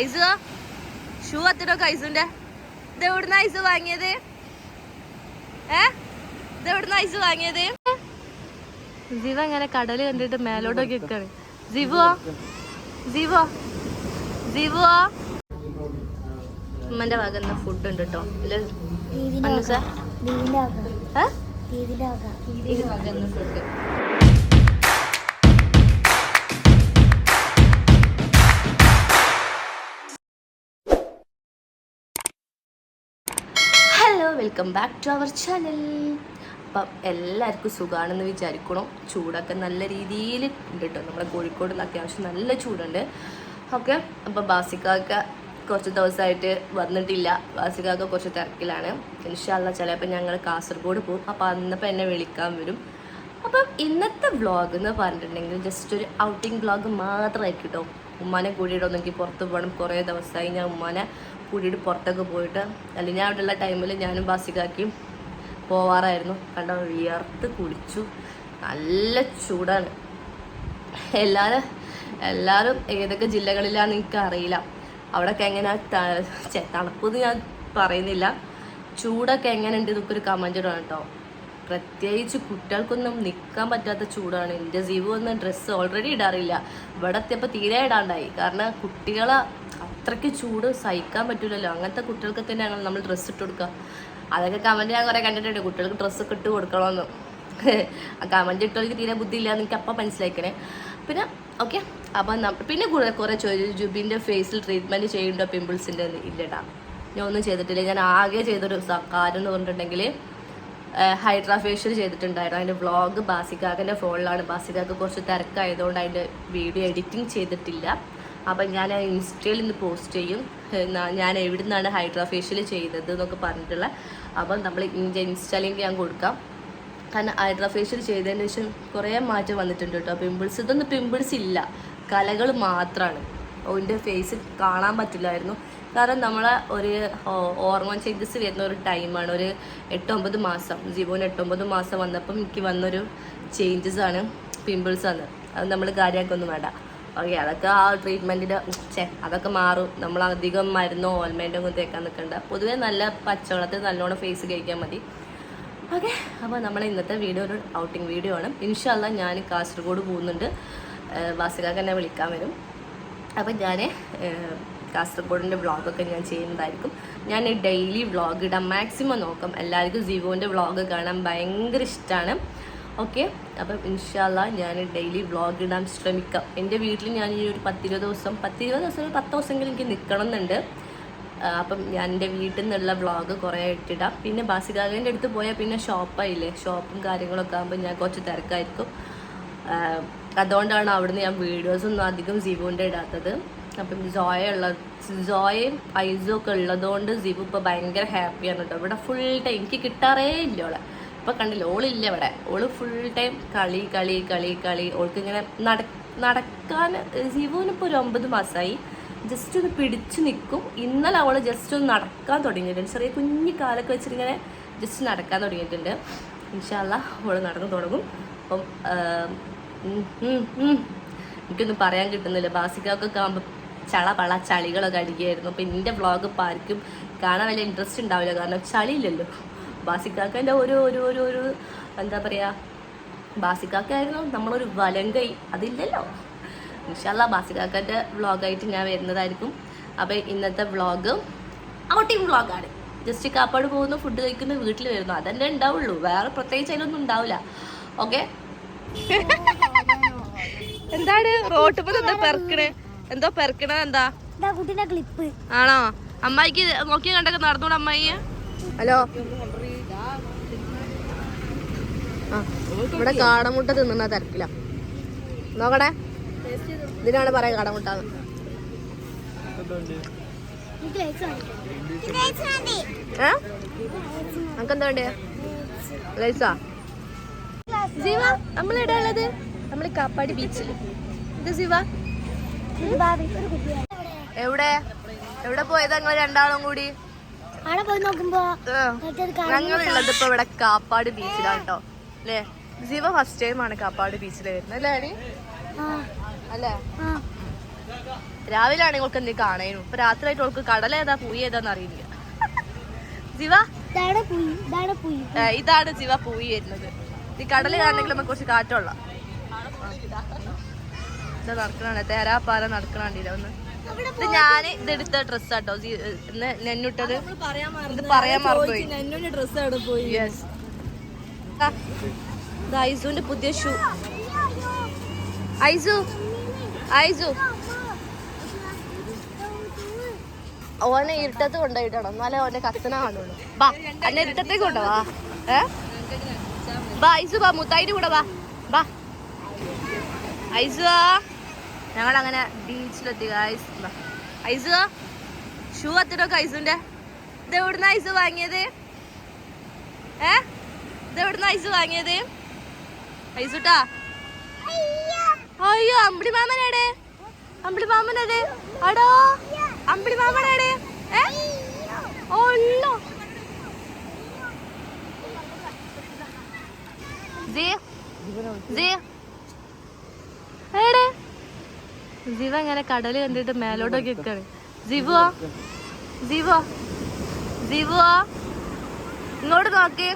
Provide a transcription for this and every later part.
Ice shoe അത്രയൊക്കെ ഐസിന്റെ ഇതെവിടുന്ന ice വാങ്ങിയത്? ഇതെവിടുന്ന ice വാങ്ങിയത്? ജീവ ഇങ്ങനെ കടല് കണ്ടിട്ട് മേലോട്ടൊക്കെ നിൽക്കാണ്. ജീവോ ജീവോ ജീവോ ഉമ്മന്റെ വക ഫുഡ് ഉണ്ട് കേട്ടോ. Food hello, welcome back to our channel. അപ്പം എല്ലാവർക്കും സുഖമാണെന്ന് വിചാരിക്കണം. ചൂടൊക്കെ നല്ല രീതിയിൽ ഉണ്ട് കേട്ടോ. നമ്മുടെ കോഴിക്കോടിൽ അത്യാവശ്യം നല്ല ചൂടുണ്ട്. ഓക്കെ, അപ്പം ബാസിക്കാക്ക കുറച്ച് ദിവസമായിട്ട് വന്നിട്ടില്ല. ബാസിക്കാക്ക കുറച്ച് തിരക്കിലാണ്. ഇൻഷാ അല്ലാ ചിലപ്പോൾ ഞങ്ങൾ കാസർഗോഡ് പോകും. അപ്പോൾ അന്നപ്പോൾ എന്നെ വിളിക്കാൻ വരും. അപ്പം ഇന്നത്തെ വ്ളോഗ് എന്ന് പറഞ്ഞിട്ടുണ്ടെങ്കിൽ ജസ്റ്റ് ഒരു ഔട്ടിംഗ് വ്ളോഗ് മാത്രമായിരിക്കും കേട്ടോ. ഉമ്മാനെ കൂടിയിട്ടൊന്നും എനിക്ക് പുറത്ത് പോകണം. കുറേ ദിവസമായി ഞാൻ ഉമ്മാനെ കൂടിയിട്ട് പുറത്തൊക്കെ പോയിട്ട്, അല്ലെങ്കിൽ ഞാൻ അവിടെയുള്ള ടൈമിൽ ഞാനും ബാസിക്കാക്കിയും പോവാറായിരുന്നു. കണ്ടോ, വിയർത്ത് കുളിച്ചു. നല്ല ചൂടാണ്. എല്ലാവരും ഏതൊക്കെ ജില്ലകളിലാണെന്ന് എനിക്ക് അറിയില്ല. അവിടെയൊക്കെ എങ്ങനെ തണുപ്പെന്ന് ഞാൻ പറയുന്നില്ല, ചൂടൊക്കെ എങ്ങനെയുണ്ട് എന്നൊക്കെ കമൻറ്റ് ഇടണം കേട്ടോ. പ്രത്യേകിച്ച് കുട്ടികൾക്കൊന്നും നിൽക്കാൻ പറ്റാത്ത ചൂടാണ്. എൻ്റെ ജീവ ഒന്നും ഡ്രസ്സ് ഓൾറെഡി ഇടാറില്ല. ഇവിടെ എത്തിയപ്പോൾ തീരെ ഇടാണ്ടായി. കാരണം കുട്ടികളെ അത്രയ്ക്ക് ചൂട് സഹിക്കാൻ പറ്റില്ലല്ലോ. അങ്ങനത്തെ കുട്ടികൾക്കൊക്കെ തന്നെയാണ് നമ്മൾ ഡ്രസ്സ് ഇട്ട് കൊടുക്കുക. അതൊക്കെ കമൻറ്റ് ഞാൻ കുറേ കണ്ടിട്ടുണ്ട്, കുട്ടികൾക്ക് ഡ്രസ്സൊക്കെ ഇട്ട് കൊടുക്കണമെന്ന്. ആ കമൻറ്റ് ഇട്ടവർക്ക് തീരെ ബുദ്ധിയില്ല എന്ന് എനിക്ക് അപ്പം മനസ്സിലാക്കണേ. പിന്നെ ഓക്കെ, അപ്പം പിന്നെ കുറേ ചോദിച്ചു, ജുബിൻ്റെ ഫേസിൽ ട്രീറ്റ്മെൻറ്റ് ചെയ്യുന്നുണ്ടോ പിമ്പിൾസിൻ്റെ? ഇല്ലടാ, ഞാൻ ഒന്നും ചെയ്തിട്ടില്ല. ഞാൻ ആകെ ചെയ്തൊരു കാര്യം എന്ന് പറഞ്ഞിട്ടുണ്ടെങ്കിൽ ഹൈഡ്രാ ഫേഷ്യൽ ചെയ്തിട്ടുണ്ടായിരുന്നു. അതിൻ്റെ വ്ളോഗ് ബാസിക്കാക്കൻ്റെ ഫോണിലാണ്. ബാസിക്കാക്ക് കുറച്ച് തിരക്കായതുകൊണ്ട് അതിൻ്റെ വീഡിയോ എഡിറ്റിംഗ് ചെയ്തിട്ടില്ല. അപ്പം ഞാൻ ഇൻസ്റ്റയിൽ നിന്ന് പോസ്റ്റ് ചെയ്യും, ഞാൻ എവിടെ നിന്നാണ് ഹൈഡ്രാ ഫേഷ്യൽ ചെയ്തത് എന്നൊക്കെ പറഞ്ഞിട്ടുള്ള. അപ്പം നമ്മൾ ഇൻസ്റ്റാ ലിങ്ക് ഞാൻ കൊടുക്കാം. കാരണം ഹൈഡ്രാ ഫേഷ്യൽ ചെയ്തതിന് ശേഷം കുറേ മാറ്റം വന്നിട്ടുണ്ട് കേട്ടോ. പിമ്പിൾസ് ഇതൊന്നും പിമ്പിൾസ് ഇല്ല, കലകൾ മാത്രമാണ്. എൻ്റെ ഫേസ് കാണാൻ പറ്റില്ലായിരുന്നു. കാരണം നമ്മളെ ഒരു ഹോർമോൺ ചേഞ്ചസ് വരുന്ന ഒരു ടൈമാണ്. ഒരു 8-9 മാസം, ജീവന് 8-9 മാസം വന്നപ്പം എനിക്ക് വന്നൊരു ചേഞ്ചസാണ് പിമ്പിൾസാണ്. അത് നമ്മൾ കാര്യമാക്കൊന്നും വേണ്ട. ഓക്കെ, അതൊക്കെ ആ ട്രീറ്റ്മെൻറ്റിൻ്റെ അതൊക്കെ മാറും. നമ്മൾ അധികം മരുന്നോ ഓയിൽമെൻറ്റോ ഒന്നും തേക്കാൻ നിൽക്കണ്ട. പൊതുവേ നല്ല പച്ചവെള്ളത്തിൽ നല്ലോണം ഫേസ് കഴിക്കാൻ മതി. ഓക്കെ, അപ്പോൾ നമ്മൾ ഇന്നത്തെ വീഡിയോ ഒരു ഔട്ടിംഗ് വീഡിയോ ആണ്. ഇൻഷാ അല്ലാ ഞാൻ കാസർഗോഡ് പോകുന്നുണ്ട്. ബാസിക്കാക്ക് എന്നെ വിളിക്കാൻ വരും. അപ്പം ഞാൻ കാസർഗോഡിൻ്റെ വ്ളോഗൊക്കെ ഞാൻ ചെയ്യുന്നതായിരിക്കും. ഞാൻ ഡെയിലി വ്ളോഗ് ഇടാൻ മാക്സിമം നോക്കാം. എല്ലാവർക്കും ജീവോൻ്റെ വ്ളോഗ് കാണാൻ ഭയങ്കര ഇഷ്ടമാണ്. ഓക്കെ, അപ്പം ഇൻഷാ അല്ലാ ഞാൻ ഡെയിലി വ്ളോഗ് ഇടാൻ ശ്രമിക്കാം. എൻ്റെ വീട്ടിൽ ഞാൻ ഈ ഒരു 10-20 ദിവസം 10 ദിവസമെങ്കിലും എനിക്ക് നിൽക്കണം എന്നുണ്ട്. അപ്പം ഞാൻ എൻ്റെ വീട്ടിൽ നിന്നുള്ള വ്ളോഗ് കുറേ ഇട്ടിടാം. പിന്നെ ബാസികാകേൻ്റെ അടുത്ത് പോയാൽ പിന്നെ ഷോപ്പായില്ലേ, ഷോപ്പും കാര്യങ്ങളൊക്കെ ആകുമ്പോൾ ഞാൻ കുറച്ച് തിരക്കായിരിക്കും. അതുകൊണ്ടാണ് അവിടുന്ന് ഞാൻ വീഡിയോസൊന്നും അധികം ജീവോൻ്റെ ഇടാത്തത്. അപ്പം ജോയയും ഐസും ഒക്കെ ഉള്ളതുകൊണ്ട് ജീവു ഇപ്പോൾ ഭയങ്കര ഹാപ്പിയാണ് കേട്ടോ. ഇവിടെ ഫുൾ ടൈം എനിക്ക് കിട്ടാറേ ഇല്ല ഓളെ. ഇപ്പം കണ്ടില്ല, ഓളില്ല ഇവിടെ. ഓള് ഫുൾ ടൈം കളി കളി കളി കളി. ഓൾക്ക് ഇങ്ങനെ നടക്കാൻ ജീവുവിനിപ്പോൾ ഒരു 9 മാസമായി. ജസ്റ്റ് ഒന്ന് പിടിച്ചു നിൽക്കും. ഇന്നലെ അവൾ ജസ്റ്റ് ഒന്ന് നടക്കാൻ തുടങ്ങിയിട്ടുണ്ട്. ചെറിയ കുഞ്ഞു കാലൊക്കെ വെച്ചിട്ടിങ്ങനെ ജസ്റ്റ് നടക്കാൻ തുടങ്ങിയിട്ടുണ്ട്. ഇൻഷാ അല്ലാ അവൾ നടന്നു തുടങ്ങും. അപ്പം എനിക്കൊന്നും പറയാൻ കിട്ടുന്നില്ല. ബാസിക്കൊക്കെ ആകുമ്പോൾ ചളികളൊക്കെ അടിക്കുകയായിരുന്നു. അപ്പം എൻ്റെ വ്ളോഗ് ഇപ്പോൾ ആർക്കും കാണാൻ വലിയ ഇൻട്രസ്റ്റ് ഉണ്ടാവില്ല, കാരണം ചളിയില്ലല്ലോ. ബാസിക്കാക്കൻ്റെ ഒരു എന്താ പറയുക, ബാസിക്കാക്കായിരുന്നു നമ്മളൊരു വലങ്കൈ, അതില്ലല്ലോ. ഇൻഷാ അല്ലാ ബാസിക്കാക്കൻ്റെ വ്ളോഗായിട്ട് ഞാൻ വരുന്നതായിരിക്കും. അപ്പോൾ ഇന്നത്തെ വ്ളോഗ് ഔട്ടിംഗ് വ്ളോഗാണ്. ജസ്റ്റ് കാപ്പാട് പോകുന്നു, ഫുഡ് കഴിക്കുന്നു, വീട്ടിൽ വരുന്നു, അതന്നെ ഉണ്ടാവുള്ളൂ. വേറെ പ്രത്യേകിച്ച് അതിലൊന്നും ഉണ്ടാവില്ല. ഓക്കെ, എന്താണ് റോട്ടുമ്പോൾ എന്താ പെറുക്കണേ? എന്തോ പെറുക്കണ എന്താ? ക്ലിപ്പ് ആണോ? അമ്മായിക്ക് നോക്കി കണ്ടൊക്കെ നടന്നൂടെ അമ്മായി? ഹലോ, ഇവിടെ കാടമുട്ട തിന്നുന്ന തിരക്കില്ല. നോക്കട്ടെ, ഇതിനാണ് പറയാ കാടമുട്ടാന്ന്. നമുക്കെന്താ വേണ്ടേ? ലൈസാ ജീവ, നമ്മളെവിടെയാ ഉള്ളത്? നമ്മൾ കാപ്പാടി ബീച്ചിൽ. ഇത് ജീവ എവിടെ പോയത് നിങ്ങൾ രണ്ടാളും കൂടി? ഞങ്ങളുള്ളത് ഇപ്പൊ ഇവിടെ കാപ്പാട് ബീച്ചിലാണ് കേട്ടോ. അല്ലേ ജീവ? ഫസ്റ്റ് ടൈം ആണ് കാപ്പാട് ബീച്ചിൽ വരുന്നത് അല്ലേ? അല്ലേ രാവിലെ ആണെങ്കിൽ അവൾക്ക് എന്തെങ്കിലും കാണേനു. ഇപ്പൊ രാത്രിയായിട്ട് അവൾക്ക് കടല ഏതാ പൂയി ഏതാന്ന് അറിയില്ല. ജീവ ഇതാണ് ജീവ പൂയി വരുന്നത്. ഈ കടല് കാണണമെങ്കിൽ നമുക്ക് കുറച്ച് കാറ്റുള്ള ഇതാ നടക്കണ തേരാപ്പാല നടക്കണില്ല ഒന്ന്. ഇത് ഞാന് ഇതെടുത്ത ഡ്രസ്സാട്ടോ നെന്നിട്ടത്. ഇത് പറയാൻ മറന്നുപോയി. യെസ്, ഐസുവിന്റെ പുതിയ ഷൂ. ഐസു ഓനെ ഇരുട്ടത്ത് കൊണ്ടുപോയിട്ടോ, എന്നാലേ ഓന്റെ കത്തന കാണുള്ളൂ. ബാ എന്നെ ഇരുട്ടത്തേക്ക് കൊണ്ടുപോവാ. ബാ ഐസു ബാ, മുത്തായിട്ട് കൂടെ ബാ. ബാ ഐസു, ഞങ്ങളങ്ങനെ ബീച്ചിലെത്തി ഗായ്സ്. ഐസു ഷൂ അത്തിനൊക്കെ ഐസുന്റെ. ഇതെവിടുന്ന ഐസു വാങ്ങിയത്? ഇതെവിടുന്ന ഐസു വാങ്ങിയത്? ഐസുട്ടാ, അയ്യോ അമ്പിളി മാമനാടെ, അമ്പിളി മാമനടെ അടോ, അമ്പിളി മാമനാടെ. ഒല്ലോ ജീവ ഇങ്ങനെ കടല് കണ്ടിട്ട് മേലോട്ടൊക്കെ നിൽക്കാണ്. ജീവോ ഇങ്ങോട്ട് നോക്ക്.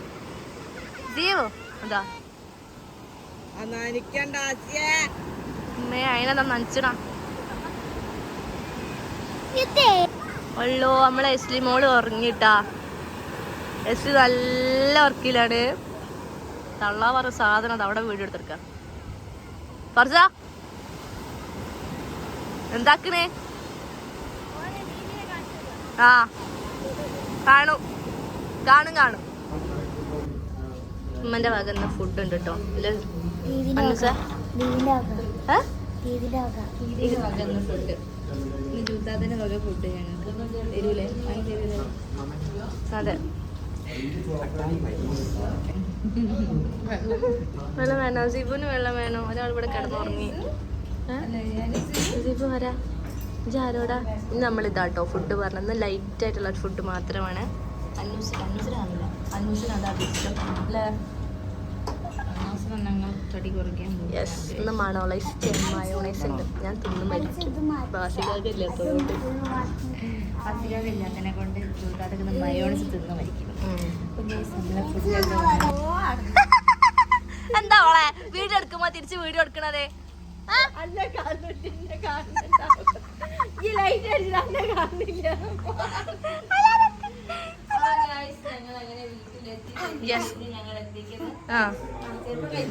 ജീവോ എന്താ അതിനെന്താ നനച്ചടാ. ഉള്ളോ നമ്മളെ എസ്ലി മോള് ഉറങ്ങിട്ടാ. എസ്ലി നല്ല ഉറക്കിലാണ്. തള്ള പറഞ്ഞ സാധനം അത് അവിടെ വീഡിയോ എടുത്തെടുക്ക. പറച്ച എന്താക്കണേ? ആ കാണും. ഉമ്മന്റെ വക ഫുഡ് ഉണ്ട് കേട്ടോ. ഫുഡ് ഞങ്ങൾക്ക് തരൂലേ? അതെ, വെള്ളം വേണോ? സിബുന് വെള്ളം വേണോ? ഒരാൾ ഇവിടെ കിടന്നുറങ്ങി. സിബു ആരാ? ആരോടാ? ഇന്ന് നമ്മളിതാട്ടോ ഫുഡ് പറഞ്ഞത്. ലൈറ്റ് ആയിട്ടുള്ള ഫുഡ് മാത്രമാണ്. അന്നൂസിനാണില്ല, അന്നൂസിനാണ് ഇഷ്ടം അല്ലേ? യെസ്, ഇന്ന് മണോളൈസ് മയോണൈസ് ഉണ്ട്. ഞാൻ തിന്നു മരിക്കും. ബാസികാകില്ലാത്തതുകൊണ്ട് മയോണൈസ് തിന്നു മരിക്കും. എന്താ അവളെ വീഡിയോ എടുക്കുമ്പോ തിരിച്ച് വീഡിയോ എടുക്കണതേ?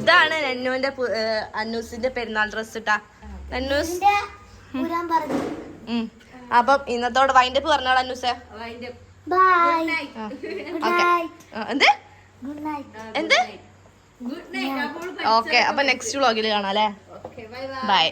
ഇതാണ് നന്നുവിന്റെ അന്നൂസിന്റെ പെരുന്നാൾ ഡ്രസ് ഇട്ടാ. അന്നൂസ് അപ്പം ഇന്നത്തോടെ വൈൻഡപ്പ് പറഞ്ഞോളൂ അന്നൂസേ. എന്ത്? ഓക്കെ, അപ്പൊ നെക്സ്റ്റ് വ്ളോഗിൽ കാണാം അല്ലേ? ബൈ.